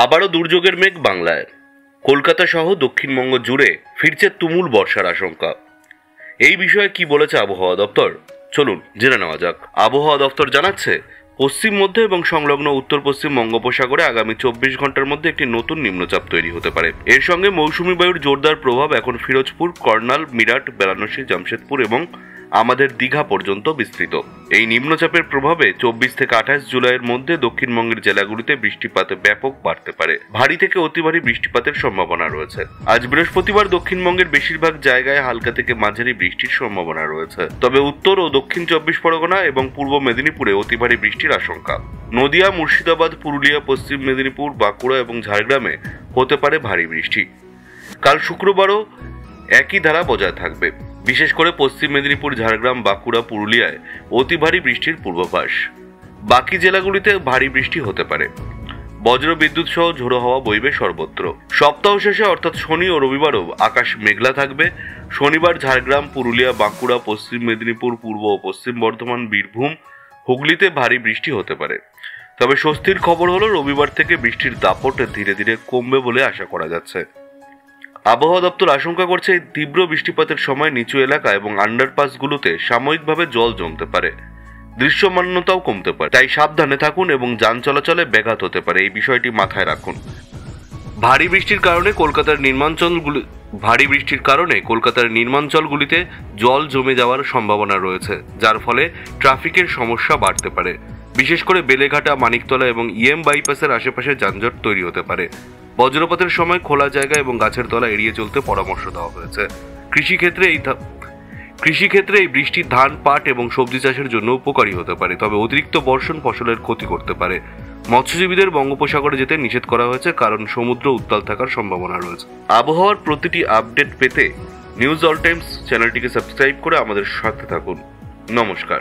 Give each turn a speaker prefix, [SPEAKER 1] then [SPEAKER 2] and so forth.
[SPEAKER 1] আবারও দুর্যোগের মেঘ বাংলায়। কলকাতা সহ দক্ষিণবঙ্গ জুড়ে ফিরছে তুমুল বর্ষার আশঙ্কা। এই বিষয়ে কি বলেছে আবহাওয়া দপ্তর, চলুন জেনে নেওয়া যাক। আবহাওয়া দপ্তর জানাচ্ছে, পশ্চিম মধ্য এবং সংলগ্ন উত্তর পশ্চিম বঙ্গোপসাগরে আগামী 24 ঘন্টার মধ্যে একটি নতুন নিম্নচাপ তৈরি হতে পারে। এর সঙ্গে মৌসুমী বায়ুর জোরদার প্রভাব এখন ফিরোজপুর, কর্নাল, মিরাট, বারাণসী, জামশেদপুর এবং আমাদের দীঘা পর্যন্ত বিস্তৃত। এই নিম্নচাপের প্রভাবে 24 থেকে 28 জুলাইয়ের মধ্যে দক্ষিণবঙ্গের জেলাগুলিতে বৃষ্টিপাত ব্যাপক বাড়তে পারে। ভারী থেকে অতি ভারী বৃষ্টিপাতের সম্ভাবনা রয়েছে। আজ বৃহস্পতিবার দক্ষিণবঙ্গের বেশিরভাগ জায়গায় হালকা থেকে মাঝারি বৃষ্টির সম্ভাবনা রয়েছে। তবে উত্তর ও দক্ষিণ 24 পরগনা এবং পূর্ব মেদিনীপুরে অতি ভারী বৃষ্টির আশঙ্কা। নদিয়া, মুর্শিদাবাদ, পুরুলিয়া, পশ্চিম মেদিনীপুর, বাঁকুড়া এবং ঝাড়গ্রামে হতে পারে ভারী বৃষ্টি। কাল শুক্রবারও একই ধারা বজায় থাকবে। বিশেষ করে পশ্চিম মেদিনীপুর, ঝাড়গ্রাম, বাঁকুড়া, পুরুলিয়ায় অতি ভারী বৃষ্টির পূর্বাভাস। বাকি জেলাগুলিতে ভারী বৃষ্টি হতে পারে। বজ্র বিদ্যুৎ সহ ঝোড়ো হাওয়া বইবে সর্বত্র। সপ্তাহ শেষে অর্থাৎ শনি ও রবিবারও আকাশ মেঘলা থাকবে। শনিবার ঝাড়গ্রাম, পুরুলিয়া, বাঁকুড়া, পশ্চিম মেদিনীপুর, পূর্ব ও পশ্চিম বর্ধমান, বীরভূম, হুগলিতে ভারী বৃষ্টি হতে পারে। তবে স্বস্তির খবর হলো, রবিবার থেকে বৃষ্টির দাপট ধীরে ধীরে কমবে বলে আশা করা যাচ্ছে। আবহাওয়া দপ্তর আশঙ্কা করছে, এই তীব্র বৃষ্টিপাতের সময় নিচু এলাকা এবং আন্ডারপাসগুলোতে সাময়িকভাবে জল জমতে পারে, দৃশ্যমানতাও কমতে পারে। তাই সাবধানে থাকুন এবং যান চলাচলে ব্যাঘাত হতে পারে, এই বিষয়টি মাথায় রাখুন। ভারী বৃষ্টির কারণে কলকাতার নিম্নাঞ্চলগুলিতে জল জমে যাওয়ার সম্ভাবনা রয়েছে, যার ফলে ট্রাফিকের সমস্যা বাড়তে পারে। বিশেষ করে বেলেঘাটা, মানিকতলা এবং ইএম বাইপাসের আশেপাশে যানজট তৈরি হতে পারে। বজ্রপাতের সময় খোলা জায়গা এবং গাছের তলা এড়িয়ে চলতে পরামর্শ দেওয়া হয়েছে। কৃষিক্ষেত্রে এই বৃষ্টি ধান, পাট এবং সবজি চাষের জন্য উপকারী হতে পারে, তবে অতিরিক্ত বর্ষণ ফসলের ক্ষতি করতে পারে। মৎস্যজীবীদের বঙ্গোপসাগরে যেতে নিষেধ করা হয়েছে, কারণ সমুদ্র উত্তাল থাকার সম্ভাবনা রয়েছে। আবহাওয়ার প্রতিটি আপডেট পেতে নিউজ অল টাইমস চ্যানেলটিকে সাবস্ক্রাইব করে আমাদের সাথে থাকুন। নমস্কার।